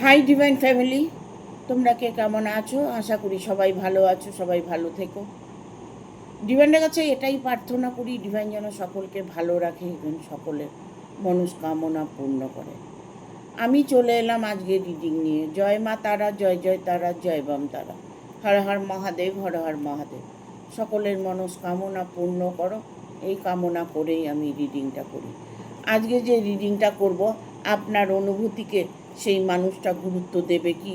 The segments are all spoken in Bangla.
হাই ডিভাইন ফ্যামিলি, তোমরা কে কেমন আছো? আশা করি সবাই ভালো আছো, সবাই ভালো থেকো। ডিভাইনের কাছে এটাই প্রার্থনা করি, ডিভাইন যেন সকলকে ভালো রাখে এবং সকলের মনস্কামনা পূর্ণ করে। আমি চলে এলাম আজকে রিডিং নিয়ে। জয় মা তারা, জয় জয় তারা, জয় বাম তারা, হর হর মহাদেব, হর হর মহাদেব। সকলের মনস্কামনা পূর্ণ করো, এই কামনা করেই আমি রিডিংটা করি। আজকে যে রিডিংটা করব, আপনার অনুভূতিকে সেই মানুষটা গুরুত্ব দেবে কি?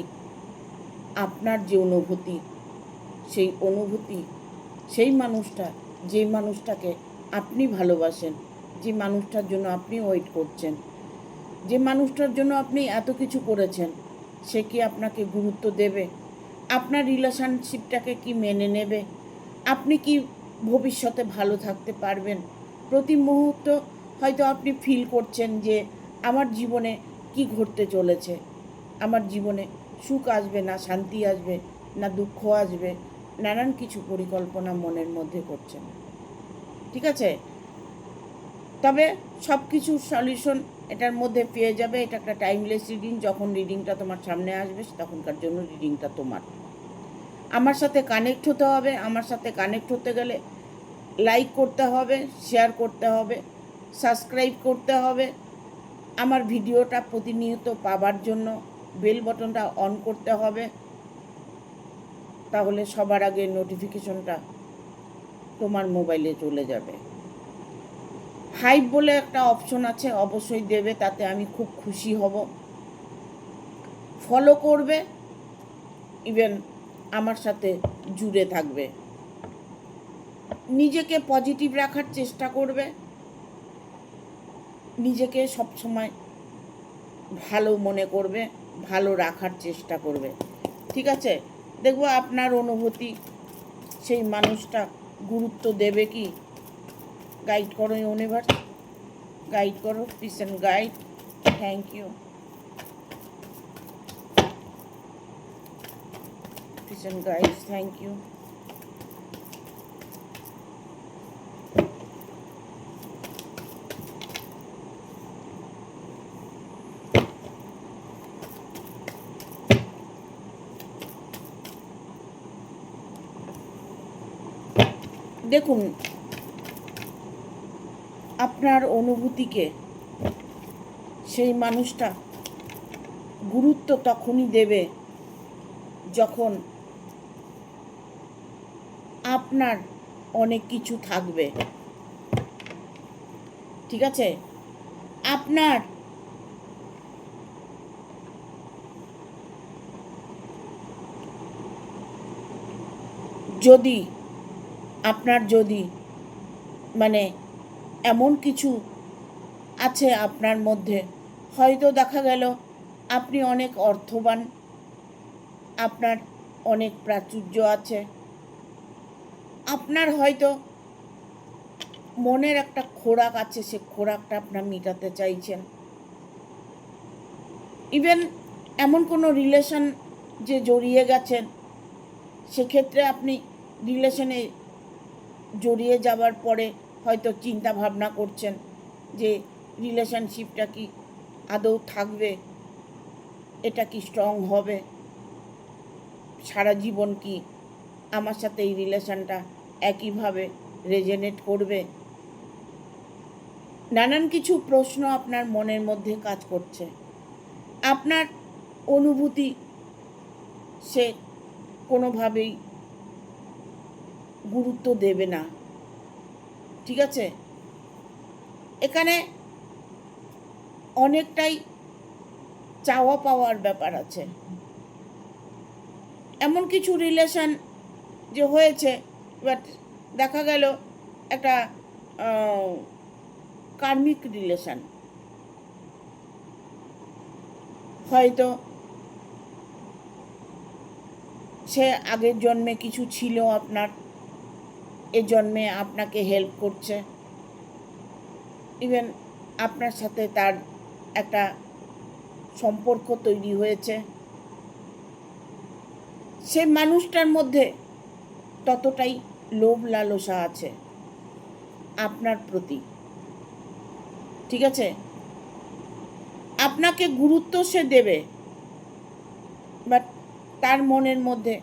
আপনার যে অনুভূতি, সেই অনুভূতি, সেই মানুষটা, যে মানুষটাকে আপনি ভালোবাসেন, যে মানুষটার জন্য আপনি ওয়েট করছেন, যে মানুষটার জন্য আপনি এত কিছু করেছেন, সে কি আপনাকে গুরুত্ব দেবে? আপনার রিলেশনশিপটাকে কি মেনে নেবে? আপনি কি ভবিষ্যতে ভালো থাকতে পারবেন? প্রতি মুহূর্ত হয়তো আপনি ফিল করছেন যে আমার জীবনে কি ঘটতে চলেছে, আমার জীবনে সুখ আসবে না শান্তি আসবে না দুঃখ আসবে, নানান কিছু পরিকল্পনা মনের মধ্যে করছেন। ঠিক আছে, তবে সব কিছুর সলিউশন এটার মধ্যে পেয়ে যাবে। এটা একটা টাইমলেস রিডিং। যখন রিডিংটা তোমার সামনে আসবে তখনকার জন্য রিডিংটা তোমার। আমার সাথে কানেক্ট হতে হবে। আমার সাথে কানেক্ট হতে গেলে লাইক করতে হবে, শেয়ার করতে হবে, সাবস্ক্রাইব করতে হবে। আমার ভিডিওটা প্রতিনিয়ত পাবার জন্য বেল বটনটা অন করতে হবে, তাহলে সবার আগে নোটিফিকেশনটা তোমার মোবাইলে চলে যাবে। হাইপ বলে একটা অপশন আছে, অবশ্যই দেবে, তাতে আমি খুব খুশি হব। ফলো করবে, ইভেন আমার সাথে জুড়ে থাকবে। নিজেকে পজিটিভ রাখার চেষ্টা করবে, নিজেকে সবসময় ভালো মনে করবে, ভালো রাখার চেষ্টা করবে। ঠিক আছে, দেখবো আপনার অনুভূতি সেই মানুষটা গুরুত্ব দেবে কি? গাইড করো ইউনিভার্স, গাইড করো, peace and guide. Thank you, peace and guide, thank you. দেখুন, আপনার অনুভূতিকে সেই মানুষটা গুরুত্ব তখনই দেবে যখন আপনার অনেক কিছু থাকবে। ঠিক আছে, আপনার যদি মানে এমন কিছু আছে আপনার মধ্যে, হয়তো দেখা গেল আপনি অনেক অর্থবান, আপনার অনেক প্রাচুর্য আছে, আপনার হয়তো মনের একটা খোরাক আছে, সে খোরাকটা আপনার মেটাতে চাইছেন। ইভেন এমন কোনো রিলেশন যে জড়িয়ে গেছেন, সেক্ষেত্রে আপনি রিলেশনে জড়িয়ে যাবার পরে হয়তো চিন্তা ভাবনা করছেন যে রিলেশনশিপটা কি আদৌ থাকবে, এটা কি স্ট্রং হবে, সারা জীবন কি আমার সাথে এই রিলেশনটা একইভাবে রেজনেট করবে। নানান কিছু প্রশ্ন আপনার মনের মধ্যে কাজ করছে। আপনার অনুভূতি সে কোনোভাবেই গুরুত্ব দেবে না। ঠিক আছে, এখানে অনেকটাই চাওয়া পাওয়ার ব্যাপার আছে। এমন কিছু রিলেশন যে হয়েছে, বাট দেখা গেল একটা কার্মিক রিলেশন, হয়তো সে আগের জন্মে কিছু ছিল আপনার, এ জন্মে আপনাকে হেল্প করছে, ইভেন আপনার সাথে তার একটা সম্পর্ক তৈরি হয়েছে। সে মানুষটার মধ্যে ততটাই লোভ লালসা আছে আপনার প্রতি। ঠিক আছে, আপনাকে গুরুত্ব সে দেবে, বাট তার মনের মধ্যে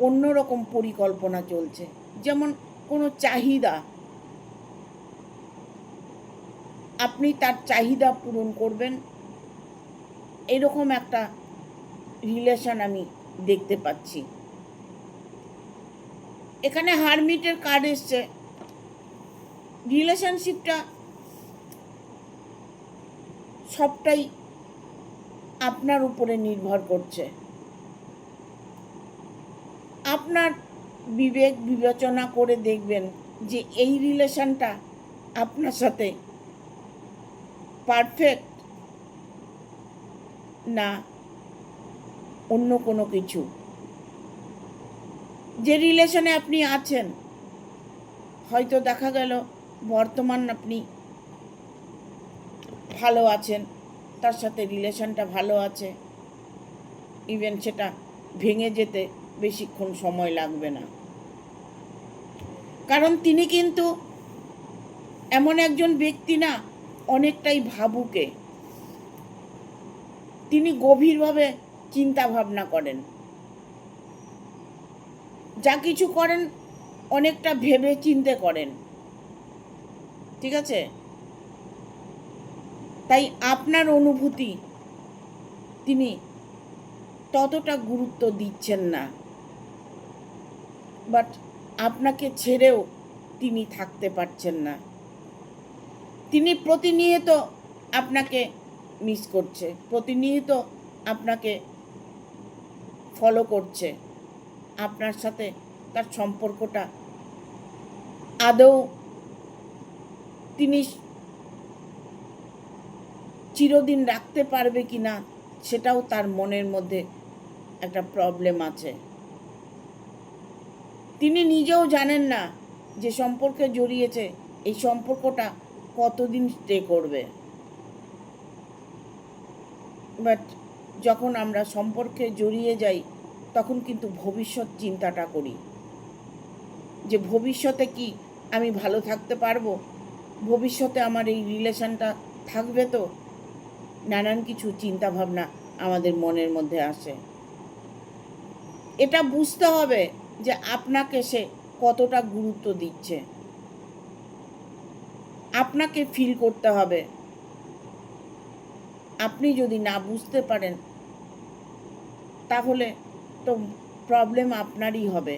অন্যরকম পরিকল্পনা চলছে, যেমন কোনো চাহিদা, আপনি তার চাহিদা পূরণ করবেন, এরকম একটা রিলেশন আমি দেখতে পাচ্ছি। এখানে হারমিটের কার্ড এসছে। রিলেশনশিপটা সবটাই আপনার উপরে নির্ভর করছে। আপনার বিবেক বিবেচনা করে দেখবেন যে এই রিলেশনটা আপনার সাথে পারফেক্ট না অন্য কোনো কিছু। যে রিলেশনে আপনি আছেন, হয়তো দেখা গেল বর্তমান আপনি ভালো আছেন, তার সাথে রিলেশনটা ভালো আছে, ইভেন সেটা ভেঙে যেতে বেশিক্ষণ সময় লাগবে না। কারণ তিনি কিন্তু এমন একজন ব্যক্তি না, অনেকটাই ভাবুকে। তিনি গভীরভাবে চিন্তা ভাবনা করেন, যা কিছু করেন অনেকটা ভেবে চিন্তে করেন, ঠিক আছে? তাই আপনার অনুভূতি তিনি ততটা গুরুত্ব দিচ্ছেন না, বাট আপনাকে ছেড়েও তিনি থাকতে পারছেন না। তিনি প্রতিনিয়ত আপনাকে মিস করছে, প্রতিনিয়ত আপনাকে ফলো করছে। আপনার সাথে তার সম্পর্কটা আদৌ তিনি চিরদিন রাখতে পারবে কি না, সেটাও তার মনের মধ্যে একটা প্রবলেম আছে। তিনি নিজেও জানেন না যে সম্পর্কে জড়িয়েছে, এই সম্পর্কটা কতদিন স্টে করবে। বাট যখন আমরা সম্পর্কে জড়িয়ে যাই, তখন কিন্তু ভবিষ্যৎ চিন্তাটা করি, যে ভবিষ্যতে কি আমি ভালো থাকতে পারবো, ভবিষ্যতে আমার এই রিলেশনটা থাকবে তো। নানান কিছু চিন্তা ভাবনা আমাদের মনের মধ্যে আসে। এটা বুঝতে হবে যে আপনাকে সে কতটা গুরুত্ব দিচ্ছে, আপনাকে ফিল করতে হবে। আপনি যদি না বুঝতে পারেন, তাহলে তো প্রবলেম আপনারই হবে।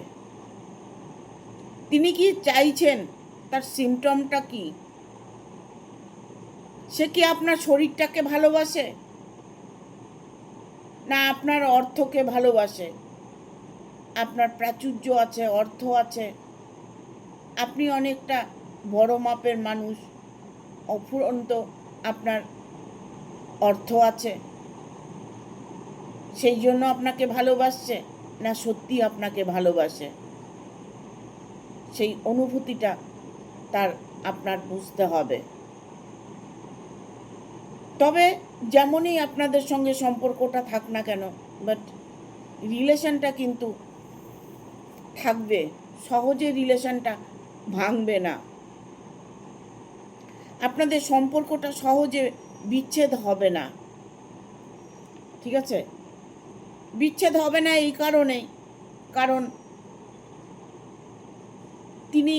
তিনি কি চাইছেন, তার সিমটমটা কি? সে কি আপনার শরীরটাকে ভালোবাসে, না আপনার অর্থকে ভালোবাসে? আপনার প্রাচুর্য আছে, অর্থ আছে, আপনি অনেকটা বড় মাপের মানুষ, অফুরন্ত আপনার অর্থ আছে, সেই জন্য আপনাকে ভালোবাসছে, না সত্যি আপনাকে ভালোবাসে? সেই অনুভূতিটা তার আপনার বুঝতে হবে। তবে যেমনই আপনাদের সঙ্গে সম্পর্কটা থাক না কেন, বাট রিলেশনটা কিন্তু থাকবে, সহজে রিলেশনটা ভাঙবে না। আপনাদের সম্পর্কটা সহজে বিচ্ছেদ হবে না, ঠিক আছে? বিচ্ছেদ হবে না এই কারণেই, কারণ তিনি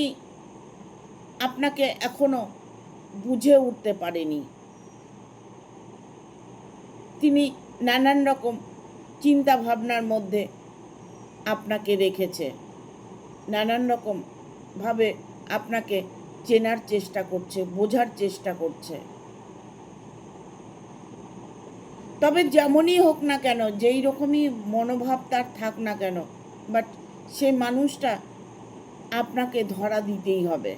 আপনাকে এখনো বুঝে উঠতে পারেনি। তিনি নানান রকম চিন্তা ভাবনার মধ্যে আপনাকে রেখেছে, নানান রকম ভাবে আপনাকে চেনার চেষ্টা করছে, বোঝার চেষ্টা করছে। তবে যেমনই হোক না কেন, যেই রকমই মনোভাব তার থাক না কেন, বাট সে মানুষটা আপনাকে ধরা দিতেই হবে।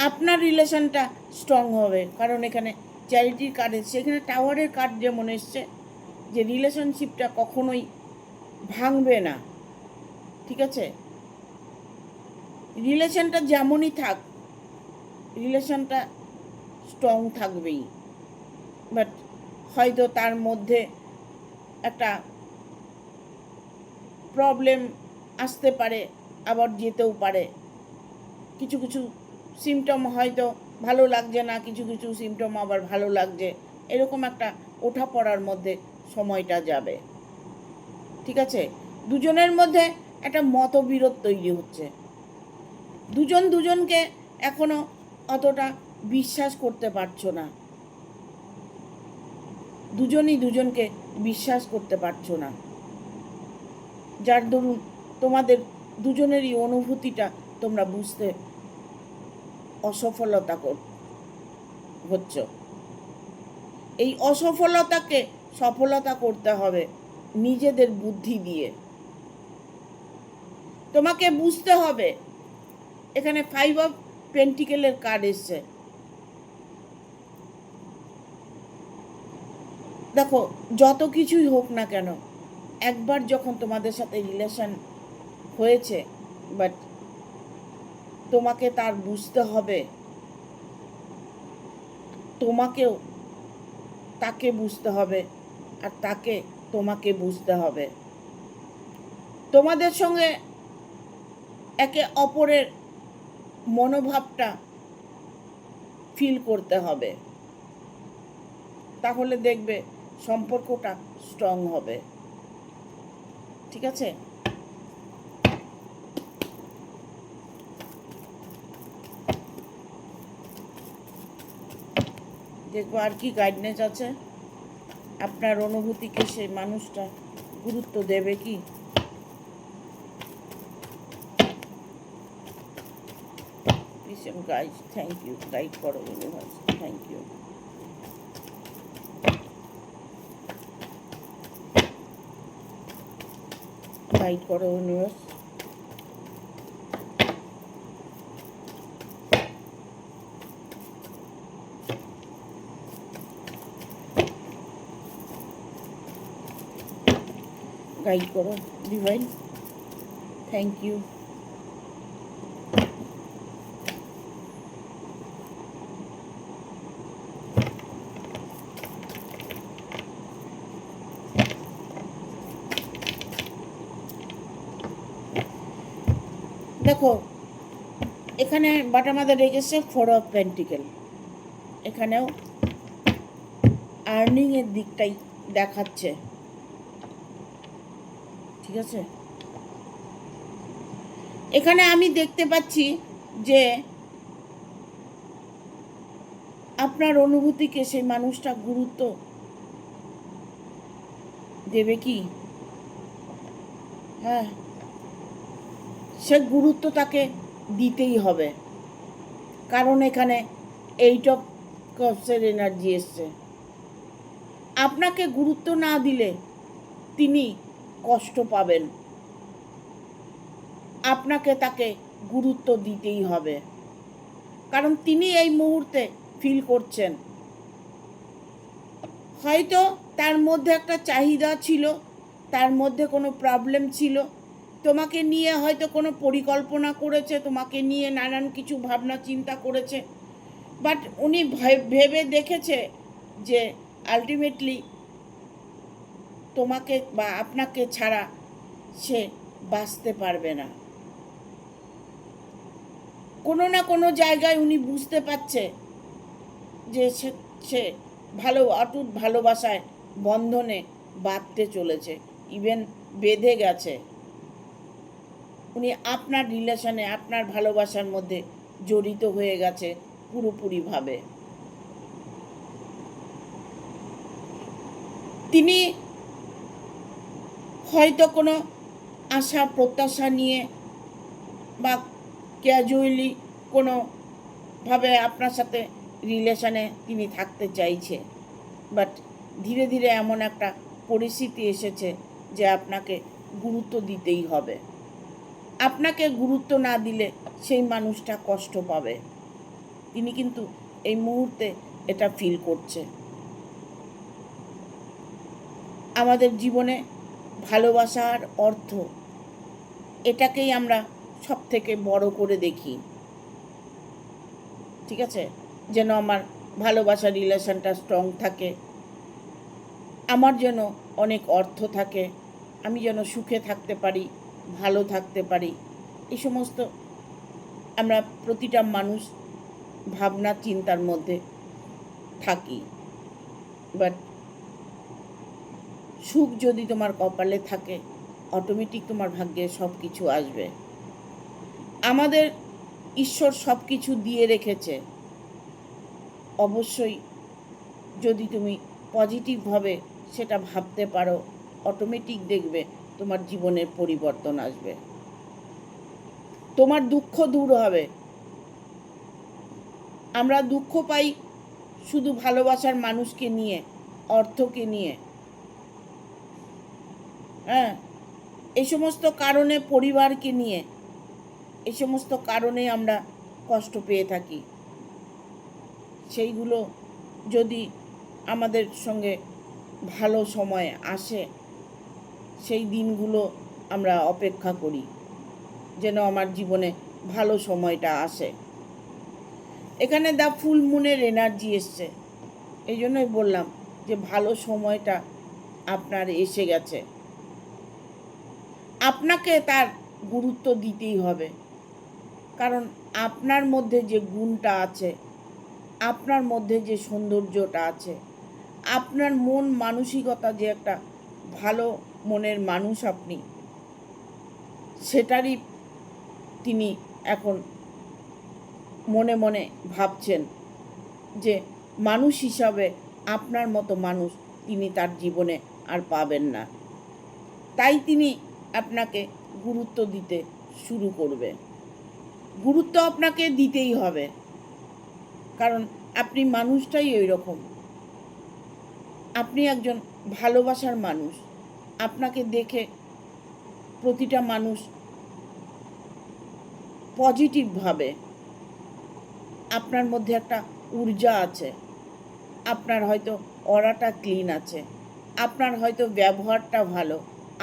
আপনার রিলেশনটা স্ট্রং হবে, কারণ এখানে চ্যারিটির কার্ড এসছে, এখানে টাওয়ারের কার্ড যেমন এসছে, যে রিলেশনশিপটা কখনোই ভাঙবে না, ঠিক আছে? রিলেশনটা যেমনই থাক, রিলেশনটা স্ট্রং থাকবেই। বাট হয়তো তার মধ্যে একটা প্রবলেম আসতে পারে, আবার যেতেও পারে। কিছু কিছু সিমটম হয়তো ভালো লাগছে না, কিছু কিছু সিমটম আবার ভালো লাগছে, এরকম একটা ওঠা পড়ার মধ্যে সময়টা যাবে। ঠিক আছে, দুজনের মধ্যে একটা মতবিরোধ তৈরি হচ্ছে, দুজন দুজনকে এখনো অতটা বিশ্বাস করতে পারছো না, দুজনই দুজনকে বিশ্বাস করতে পারছো না, যার দরুন তোমাদের দুজনেরই অনুভূতিটা তোমরা বুঝতে অসফলতা হচ্ছ। এই অসফলতাকে সফলতা করতে হবে নিজেদের বুদ্ধি দিয়ে। তোমাকে বুঝতে হবে, এখানে 5 অফ পেন্টিকেলের কার্ড এসছে। দেখো, যত কিছুই হোক না কেন, একবার যখন তোমাদের সাথে রিলেশন হয়েছে, বাট তোমাকে তার বুঝতে হবে, তোমাকেও তাকে বুঝতে হবে, আর তাকে তোমাকে বুঝতে হবে। তোমাদের সঙ্গে একে অপরের মনোভাবটা ফিল করতে হবে, তাহলে দেখবে সম্পর্কটা স্ট্রং হবে। ঠিক আছে, দেখবো আর কি গাইডনেস আছে। আপনার অনুভূতিকে সেই মানুষটা গুরুত্ব দেবে কি? গাইড, থ্যাংক ইউ, গাইড করো ইউনিভার্স, থ্যাংক ইউ। গাইড করো ইউনিভার্স। গাইড করো ডিভাইন, থ্যাংক ইউ। দেখো, এখানে বাটা মাথা রেখেছে 4 অফ পেন্টিকেল, এখানেও আর্নিংয়ের দিকটাই দেখাচ্ছে। ঠিক আছে, এখানে আমি দেখতে পাচ্ছি যে আপনার অনুভূতিকে সেই মানুষটা গুরুত্ব দেবে কি? হ্যাঁ, সে গুরুত্ব তাকে দিতেই হবে, কারণ এখানে 8 অফ কাপসের এনার্জি এসছে। আপনাকে গুরুত্ব না দিলে তিনি কষ্ট পাবেন, আপনাকে তাকে গুরুত্ব দিতেই হবে, কারণ তিনি এই মুহূর্তে ফিল করছেন হয়তো তার মধ্যে একটা চাহিদা ছিল, তার মধ্যে কোনো প্রবলেম ছিল, তোমাকে নিয়ে হয়তো কোনো পরিকল্পনা করেছে, তোমাকে নিয়ে নানান কিছু ভাবনা চিন্তা করেছে, বাট উনি ভেবে দেখেছে যে আলটিমেটলি তোমাকে বা আপনাকে ছাড়া সে বাঁচতে পারবে না। কোনো না কোনো জায়গায় উনি বুঝতে পারছে যে সে অটুট ভালোবাসায় বন্ধনে বাঁধতে চলেছে, ইভেন বেঁধে গেছে। উনি আপনার রিলেশনে, আপনার ভালোবাসার মধ্যে জড়িত হয়ে গেছে পুরোপুরিভাবে। তিনি হয়তো কোনো আশা প্রত্যাশা নিয়ে বা ক্যাজুয়ালি কোনোভাবে আপনার সাথে রিলেশনে তিনি থাকতে চাইছে, বাট ধীরে ধীরে এমন একটা পরিস্থিতি এসেছে যে আপনাকে গুরুত্ব দিতেই হবে। আপনাকে গুরুত্ব না দিলে সেই মানুষটা কষ্ট পাবে, তিনি কিন্তু এই মুহূর্তে এটা ফিল করছে। আমাদের জীবনে ভালোবাসার অর্থ, এটাকেই আমরা সব থেকে বড় করে দেখি। ঠিক আছে, যেন আমার ভালোবাসার রিলেশনটা স্ট্রং থাকে, আমার যেন অনেক অর্থ থাকে, আমি যেন সুখে থাকতে পারি, ভালো থাকতে পারি, এই সমস্ত আমরা প্রতিটা মানুষ ভাবনা চিন্তার মধ্যে থাকি। বাট সুখ যদি তোমার কপালে থাকে, অটোমেটিক তোমার ভাগ্যে সব কিছু আসবে। আমাদের ঈশ্বর সব কিছু দিয়ে রেখেছে, অবশ্যই যদি তুমি পজিটিভভাবে সেটা ভাবতে পারো, অটোমেটিক দেখবে তোমার জীবনের পরিবর্তন আসবে, তোমার দুঃখ দূর হবে। আমরা দুঃখ পাই শুধু ভালোবাসার মানুষকে নিয়ে, অর্থকে নিয়ে, হ্যাঁ, এই সমস্ত কারণে, পরিবারকে নিয়ে, এই সমস্ত কারণে আমরা কষ্ট পেয়ে থাকি। সেইগুলো যদি আমাদের সঙ্গে ভালো সময় আসে, সেই দিনগুলো আমরা অপেক্ষা করি যেন আমার জীবনে ভালো সময়টা আসে। এখানে দ্য ফুল মুনের এনার্জি এসছে, এই জন্যই বললাম যে ভালো সময়টা আপনার এসে গেছে। আপনাকে তার গুরুত্ব দিতেই হবে, কারণ আপনার মধ্যে যে গুণটা আছে, আপনার মধ্যে যে সৌন্দর্যটা আছে, আপনার মন মানসিকতা যে একটা ভালো মনের মানুষ আপনি, সেটারই তিনি এখন মনে মনে ভাবছেন যে মানুষ হিসাবে আপনার মতো মানুষ তিনি তার জীবনে আর পাবেন না। তাই তিনি আপনাকে গুরুত্ব দিতে শুরু করবে। গুরুত্ব আপনাকে দিতেই হবে, কারণ আপনি মানুষটাই ওই রকম। আপনি একজন ভালোবাসার মানুষ। আপনাকে দেখে প্রতিটা মানুষ পজিটিভভাবে, আপনার মধ্যে একটা ঊর্জা আছে, আপনার হয়তো অরাটা ক্লিন আছে, আপনার হয়তো ব্যবহারটা ভালো,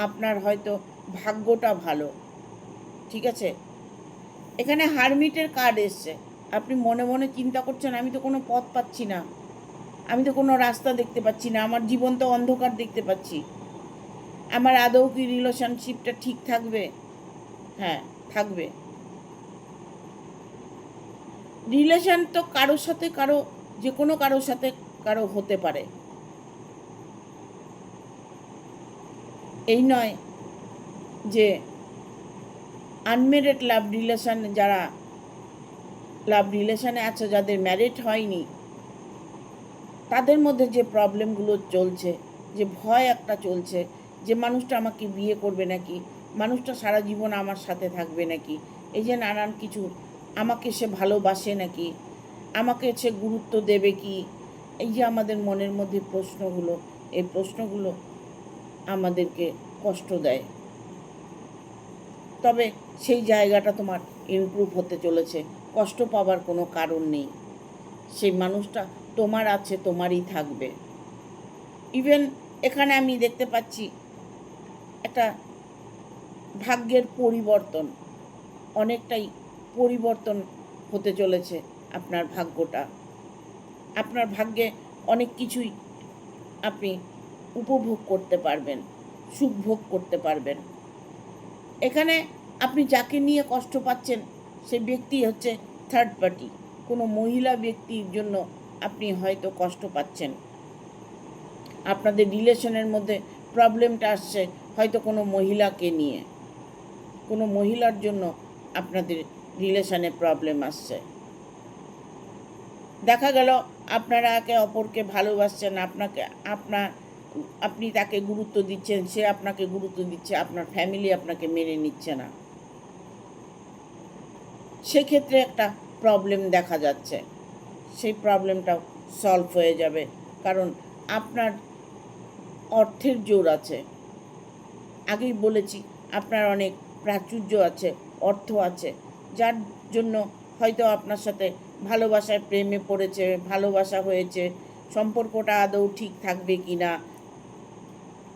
আপনার হয়তো ভাগ্যটা ভালো, ঠিক আছে। এখানে হারমিটের কার্ড এসছে। আপনি মনে মনে চিন্তা করছেন, আমি তো কোনো পথ পাচ্ছি না, আমি তো কোনো রাস্তা দেখতে পাচ্ছি না, আমার জীবন তো অন্ধকার দেখতে পাচ্ছি, আমার আদৌ কি রিলেশনশিপটা ঠিক থাকবে? হ্যাঁ, থাকবে। রিলেশন তো কারোর সাথে কারো, যে কোনো কারোর সাথে কারো হতে পারে, এই নয় যে আনমেরিড লাভ রিলেশন, যারা লাভ রিলেশনে আছে, যাদের ম্যারিড হয়নি, তাদের মধ্যে যে প্রবলেমগুলো চলছে, যে ভয় একটা চলছে, যে মানুষটা আমাকে বিয়ে করবে নাকি, মানুষটা সারা জীবন আমার সাথে থাকবে নাকি, এই যে নানান কিছু, আমাকে সে ভালোবাসে নাকি, আমাকে সে গুরুত্ব দেবে কি, এই যে আমাদের মনের মধ্যে প্রশ্নগুলো, এই প্রশ্নগুলো আমাদেরকে কষ্ট দেয়। তবে সেই জায়গাটা তোমার ইমপ্রুভ হতে চলেছে, কষ্ট পাবার কোনো কারণ নেই। সেই মানুষটা তোমার আছে, তোমারই থাকবে। ইভেন এখানে আমি দেখতে পাচ্ছি একটা ভাগ্যের পরিবর্তন, অনেকটাই পরিবর্তন হতে চলেছে আপনার ভাগ্যটা। আপনার ভাগ্যে অনেক কিছুই আপনি উপভোগ করতে পারবেন, সুখ ভোগ করতে পারবেন। এখানে আপনি যাকে নিয়ে কষ্ট পাচ্ছেন, সে ব্যক্তি হচ্ছে থার্ড পার্টি, কোনো মহিলা ব্যক্তির জন্য আপনি হয়তো কষ্ট পাচ্ছেন। আপনাদের রিলেশনের মধ্যে প্রবলেমটা আসছে হয়তো কোনো মহিলাকে নিয়ে, কোনো মহিলার জন্য আপনাদের রিলেশনে প্রবলেম আসছে। দেখা গেল আপনারা একে অপরকে ভালোবাসছেন, আপনি তাকে গুরুত্ব দিচ্ছেন, সে আপনাকে গুরুত্ব দিচ্ছে, আপনার ফ্যামিলি আপনাকে মেনে নিচ্ছে না, সেক্ষেত্রে একটা প্রবলেম দেখা যাচ্ছে। সেই প্রবলেমটাও সলভ হয়ে যাবে, কারণ আপনার অর্থের জোর আছে। আগেই বলেছি, আপনার অনেক প্রাচুর্য আছে, অর্থ আছে, যার জন্য হয়তো আপনার সাথে ভালোবাসায় প্রেমে পড়েছে, ভালোবাসা হয়েছে, সম্পর্কটা আদৌ ঠিক থাকবে কি না,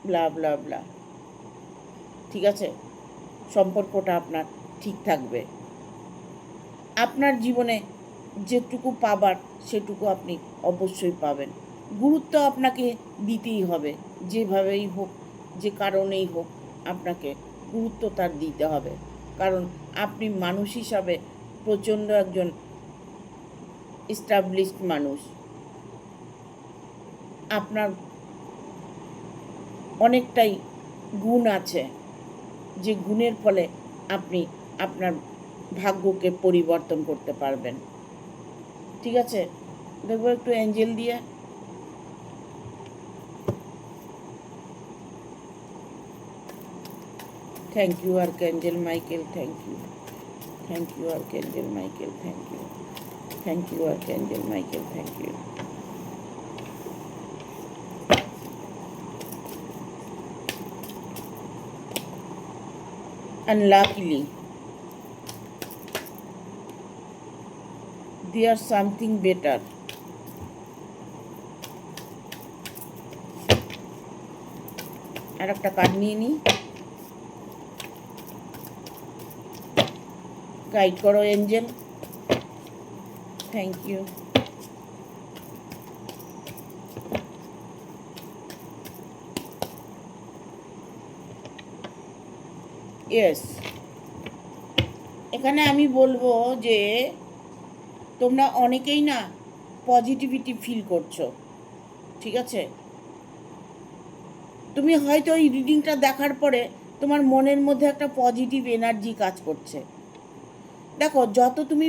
ব্লা ব্লা ব্লা, ঠিক আছে, সম্পর্কটা আপনার ঠিক থাকবে। আপনার জীবনে যেটুকু পাবার সেটুকু আপনি অবশ্যই পাবেন। গুরুত্ব আপনাকে দিতেই হবে, যেভাবেই হোক, যে কারণেই হোক, আপনাকে গুরুত্ব তার দিতে হবে, কারণ আপনি মানুষ হিসাবে প্রচণ্ড একজন এস্টাবলিশড মানুষ। আপনার অনেকটাই গুণ আছে, যে গুণের ফলে আপনি আপনার ভাগ্যকে পরিবর্তন করতে পারবেন। ঠিক আছে, দেখবো একটু অ্যাঞ্জেল দিয়ে। Thank you archangel Michael, thank you, thank you archangel Michael, thank you, thank you archangel Michael, thank you. Unluckily, there's something better. আর একটা কার্ড নিয়ে নিই। গাইড করো এঞ্জেল, থ্যাংক ইউ। ইয়েস, এখানে আমি বলবো যে তোমরা অনেকেই না পজিটিভিটি ফিল করছো। ঠিক আছে, তুমি হয়তো এই রিডিংটা দেখার পরে তোমার মনের মধ্যে একটা পজিটিভ এনার্জি কাজ করছে। দেখো, যত তুমি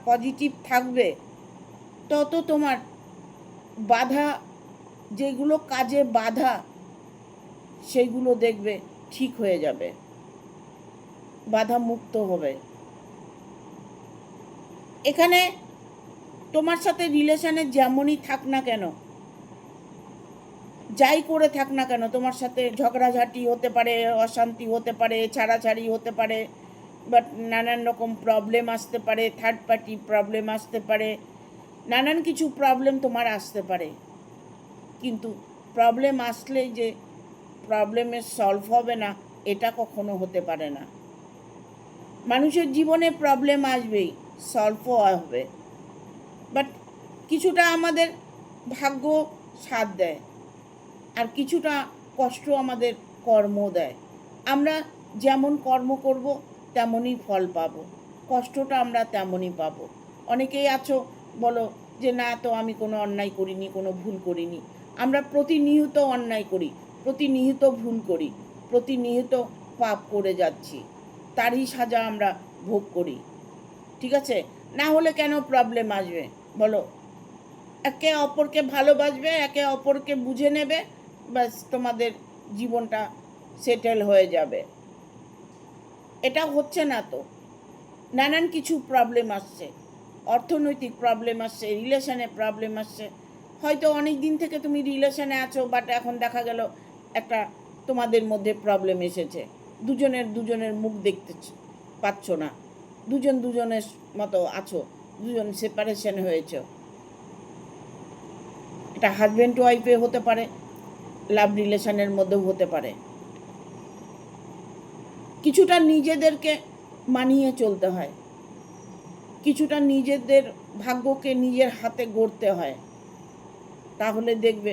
পজিটিভ থাকবে, তত তোমার বাধা, যেগুলো কাজে বাধা, সেইগুলো দেখবে ঠিক হয়ে যাবে, বাধা মুক্ত হবে। এখানে তোমার সাথে রিলেশনে যেমনই থাক না কেন, যাই করে থাক না কেন, তোমার সাথে ঝগড়াঝাটি হতে পারে, অশান্তি হতে পারে, ছাড়াছাড়ি হতে পারে, বাট নানান রকম প্রবলেম আসতে পারে, থার্ড পার্টি প্রবলেম আসতে পারে, নানান কিছু প্রবলেম তোমার আসতে পারে। কিন্তু প্রবলেম আসলে যে প্রবলেমের সলভ হবে না, এটা কখনো হতে পারে না। মানুষের জীবনে প্রবলেম আসবেই, সলভও হবে, বাট কিছুটা আমাদের ভাগ্য সাথ দেয়, আর কিছুটা কষ্ট আমাদের কর্ম দেয়। আমরা যেমন কর্ম করব তেমনই ফল পাব, কষ্টটা আমরা তেমনই পাব। অনেকেই আছো বলো যে না, তো আমি কোনো অন্যায় করিনি, কোনো ভুল করিনি। আমরা প্রতিনিয়ত অন্যায় করি, প্রতিনিয়ত ভুল করি, প্রতিনিয়ত পাপ করে যাচ্ছি, তারই সাজা আমরা ভোগ করি। ঠিক আছে, না হলে কেন প্রবলেম আসবে বলো? একে অপরকে ভালোবাসবে, একে অপরকে বুঝে নেবে, ব্যাস তোমাদের জীবনটা সেটেল হয়ে যাবে। এটা হচ্ছে না তো, নানান কিছু প্রবলেম আসছে, অর্থনৈতিক প্রবলেম আসছে, রিলেশনে প্রবলেম আসছে। হয়তো অনেক দিন থেকে তুমি রিলেশনে আছো, বাট এখন দেখা গেল একটা তোমাদের মধ্যে প্রবলেম এসেছে, দুজনের মুখ দেখতে পাচ্ছ না, দুজনের মতো আছো, দুজন সেপারেশন হয়েছে। এটা হাজব্যান্ড ওয়াইফে হতে পারে, লাভ রিলেশনের মধ্যেও হতে পারে। কিছুটা নিজেদেরকে মানিয়ে চলতে হয়, কিছুটা নিজেদের ভাগ্যকে নিজের হাতে গড়তে হয়, তাহলে দেখবে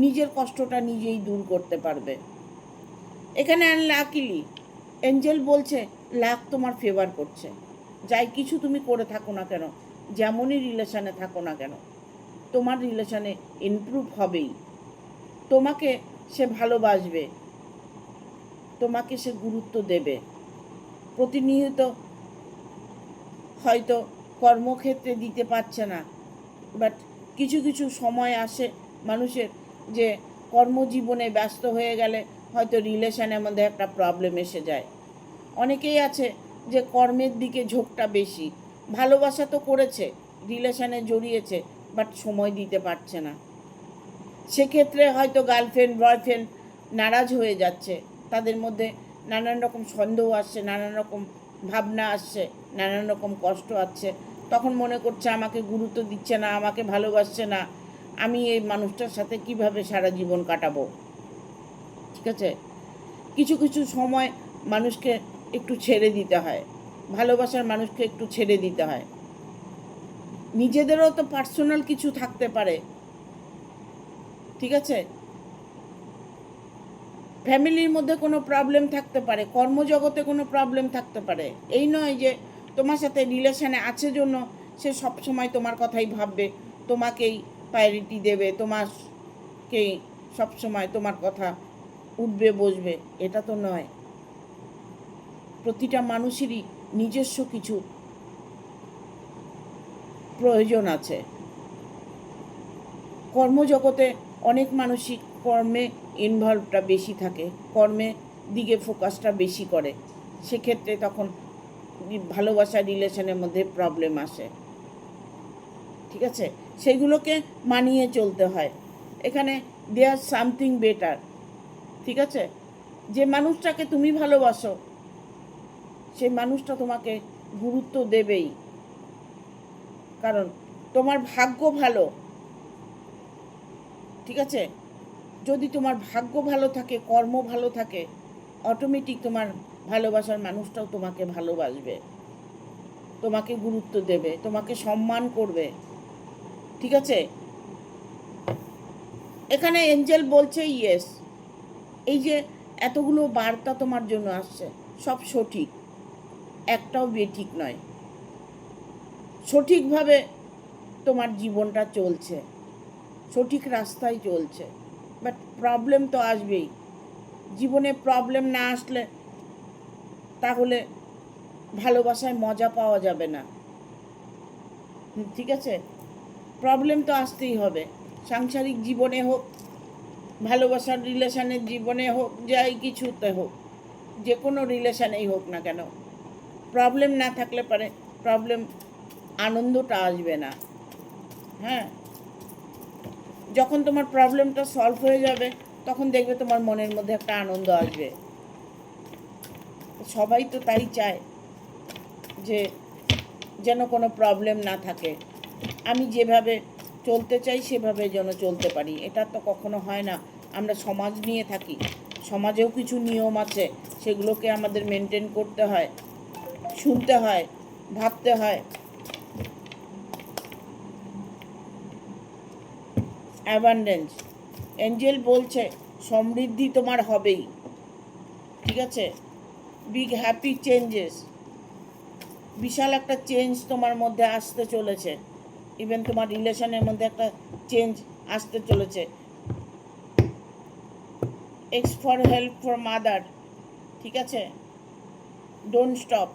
নিজের কষ্টটা নিজেই দূর করতে পারবে। এখানে লাকিলি এঞ্জেল বলছে লাক তোমার ফেভার করছে। যাই কিছু তুমি করে থাকো না কেন, যেমনই রিলেশনে থাকো না কেন, তোমার রিলেশনে ইমপ্রুভ হবেই। তোমাকে সে ভালোবাসবে, তোমাকে সে গুরুত্ব দেবে। প্রতিনিয়ত হয়তো কর্মক্ষেত্রে দিতে পারছে না, বাট কিছু কিছু সময় আসে মানুষের যে কর্মজীবনে ব্যস্ত হয়ে গেলে হয়তো রিলেশনের মধ্যে একটা প্রবলেম এসে যায়। অনেকেই আছে যে কর্মের দিকে ঝোঁকটা বেশি, ভালোবাসা তো করেছে, রিলেশনে জড়িয়েছে, বাট সময় দিতে পারছে না। সেক্ষেত্রে হয়তো গার্লফ্রেন্ড বয়ফ্রেন্ড নারাজ হয়ে যাচ্ছে, তাদের মধ্যে নানান রকম সন্দেহ আসছে, নানান রকম ভাবনা আসছে, নানান রকম কষ্ট আসছে। তখন মনে করছে আমাকে গুরুত্ব দিচ্ছে না, আমাকে ভালোবাসছে না, আমি এই মানুষটার সাথে কিভাবে সারা জীবন কাটাবো। ঠিক আছে, কিছু কিছু সময় মানুষকে একটু ছেড়ে দিতে হয়, ভালোবাসার মানুষকে একটু ছেড়ে দিতে হয়। নিজেদেরও তো পার্সোনাল কিছু থাকতে পারে। ঠিক আছে, ফ্যামিলির মধ্যে কোনো প্রবলেম থাকতে পারে, কর্মজগতে কোনো প্রবলেম থাকতে পারে। এই নয় যে তোমার সাথে রিলেশনে আছে জন্য সে সবসময় তোমার কথাই ভাববে, তোমাকেই প্রায়োরিটি দেবে, তোমাকেই সব সময় তোমার কথা উঠবে বসবে, এটা তো নয়। প্রতিটা মানুষেরই নিজস্ব কিছু প্রয়োজন আছে। কর্মজগতে অনেক মানুষই কর্মে ইনভলভটা বেশি থাকে, কর্মে দিকে ফোকাসটা বেশি করে, সেক্ষেত্রে তখন ভালোবাসা রিলেশনের মধ্যে প্রবলেম আসে। ঠিক আছে, সেগুলোকে মানিয়ে চলতে হয়। এখানে দেয়ার সামথিং বেটার। ঠিক আছে, যে মানুষটাকে তুমি ভালোবাসো সেই মানুষটা তোমাকে গুরুত্ব দেবেই, কারণ তোমার ভাগ্য ভালো। ঠিক আছে, যদি তোমার ভাগ্য ভালো থাকে, কর্ম ভালো থাকে, অটোমেটিক তোমার ভালোবাসার মানুষটাও তোমাকে ভালোবাসবে, তোমাকে গুরুত্ব দেবে, তোমাকে সম্মান করবে। ঠিক আছে, এখানে এঞ্জেল বলছে ইয়েস, এই যে এতগুলো বার্তা তোমার জন্য আসছে সব সঠিক, একটাও বেঠিক নয়। সঠিকভাবে তোমার জীবনটা চলছে, সঠিক রাস্তায় চলছে, বাট প্রবলেম তো আসবেই। জীবনে প্রবলেম না আসলে তাহলে ভালোবাসায় মজা পাওয়া যাবে না। ঠিক আছে, প্রবলেম তো আসতেই হবে, সাংসারিক জীবনে হোক, ভালোবাসার রিলেশনের জীবনে হোক, যাই কিছুতে হোক, যে কোনো রিলেশনেই হোক না কেন, প্রবলেম না থাকলে পারে প্রবলেম আনন্দটা আসবে না। হ্যাঁ, যখন তোমার প্রবলেমটা সলভ হয়ে যাবে তখন দেখবে তোমার মনের মধ্যে একটা আনন্দ আসবে। সবাই তো তাই চায় যে যেন কোনো প্রবলেম না থাকে, আমি যেভাবে চলতে চাই সেভাবে যেন চলতে পারি। এটা তো কখনো হয় না। আমরা সমাজ নিয়ে থাকি, সমাজেও কিছু নিয়ম আছে, সেগুলোকে আমাদের মেনটেন করতে হয়, শুনতে হয়, ভাবতে হয়। অ্যাবান্ডেন্স, এঞ্জেল বলছে সমৃদ্ধি তোমার হবেই। ঠিক আছে, বিগ হ্যাপি চেঞ্জেস, বিশাল একটা চেঞ্জ তোমার মধ্যে আসতে চলেছে। ইভেন তোমার রিলেশনের মধ্যে একটা চেঞ্জ আসতে চলেছে। X for help for mother. ঠিক আছে, ডোন্ট স্টপ,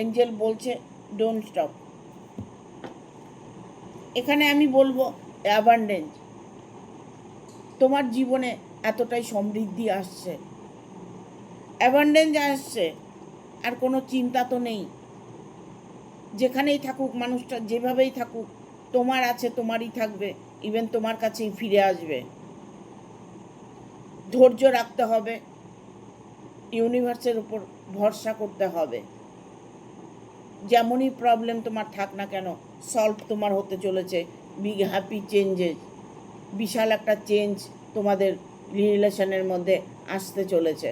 এঞ্জেল বলছে ডোন্ট স্টপ। এখানে আমি বলবো অ্যাবান্ডেন্স, তোমার জীবনে এতটাই সমৃদ্ধি আসছে, অ্যাবান্ডেন্স আসছে, আর কোনো চিন্তা তো নেই। যেখানেই থাকুক মানুষটা, যেভাবেই থাকুক, তোমার আছে, তোমারই থাকবে, ইভেন তোমার কাছেই ফিরে আসবে। ধৈর্য রাখতে হবে, ইউনিভার্সের উপর ভরসা করতে হবে। যেমনই প্রবলেম তোমার থাক না কেন, সলভ তোমার হতে চলেছে। বিগ হ্যাপি চেঞ্জেস, বিশাল একটা চেঞ্জ তোমাদের রিলেশনের মধ্যে আসতে চলেছে।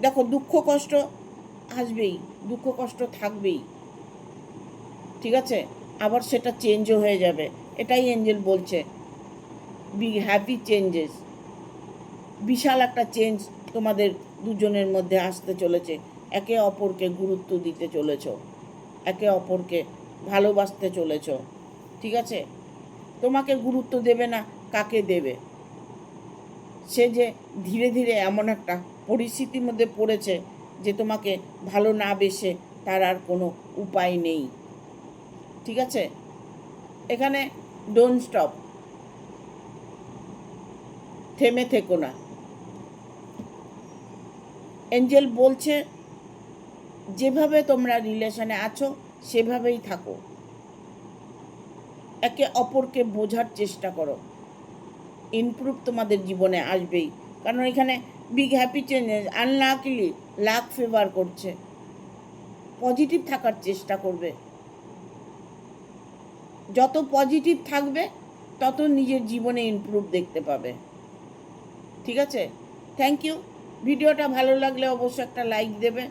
দেখো, দুঃখ কষ্ট আসবেই, দুঃখ কষ্ট থাকবেই। ঠিক আছে, আবার সেটা চেঞ্জও হয়ে যাবে, এটাই এঞ্জেল বলছে। বিগ হ্যাপি চেঞ্জেস, বিশাল একটা চেঞ্জ তোমাদের দুজনের মধ্যে আসতে চলেছে। একে অপরকে গুরুত্ব দিতে চলেছ, একে অপরকে ভালোবাসতে চলেছ। ঠিক আছে, তোমাকে গুরুত্ব দেবে না কাকে দেবে? সে যে ধীরে ধীরে এমন একটা পরিস্থিতির মধ্যে পড়েছে যে তোমাকে ভালো না বেসে তার আর কোনো উপায় নেই। ঠিক আছে, এখানে ডোন্ট স্টপ, থেমে থেকো না। এঞ্জেল বলছে যেভাবে তোমরা রিলেশনে আছো সেভাবেই থাকো, একে অপরকে বোঝার চেষ্টা করো, ইমপ্রুভ তোমাদের জীবনে আসবেই। কারণ এখানে big happy changes, unluckily luck favour করছে। পজিটিভ থাকার চেষ্টা করবে, যত পজিটিভ থাকবে তত নিজের জীবনে ইমপ্রুভ দেখতে পাবে। ঠিক আছে, থ্যাংক ইউ। ভিডিওটা ভালো লাগলে অবশ্যই একটা লাইক দেবে,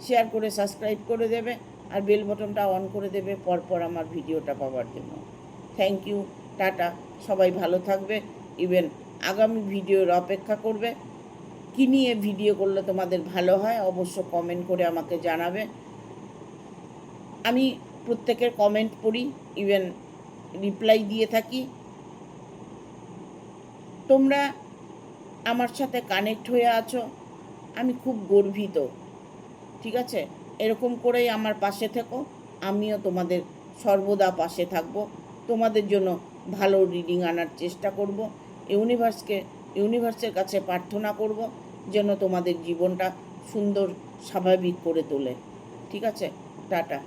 শেয়ার করে সাবস্ক্রাইব করে দেবে, আর বেল বটনটা অন করে দেবে পরপর আমার ভিডিওটা পাওয়ার জন্য। থ্যাংক ইউ, টাটা, সবাই ভালো থাকবে। ইভেন আগামী ভিডিওর অপেক্ষা করবে। কী নিয়ে ভিডিও করলে তোমাদের ভালো হয় অবশ্য কমেন্ট করে আমাকে জানাবে। আমি প্রত্যেকের কমেন্ট পড়ি, ইভেন রিপ্লাই দিয়ে থাকি। তোমরা আমার সাথে কানেক্ট হয়ে আছো, আমি খুব গর্বিত। ঠিক আছে, এরকম করেই আমার পাশে থেকো, আমিও তোমাদের সর্বদা পাশে থাকব, তোমাদের জন্য ভালো রিডিং আনার চেষ্টা করব। ইউনিভার্সের কাছে প্রার্থনা করব যেন তোমাদের জীবনটা সুন্দর স্বাভাবিক করে তোলে। ঠিক আছে, টাটা।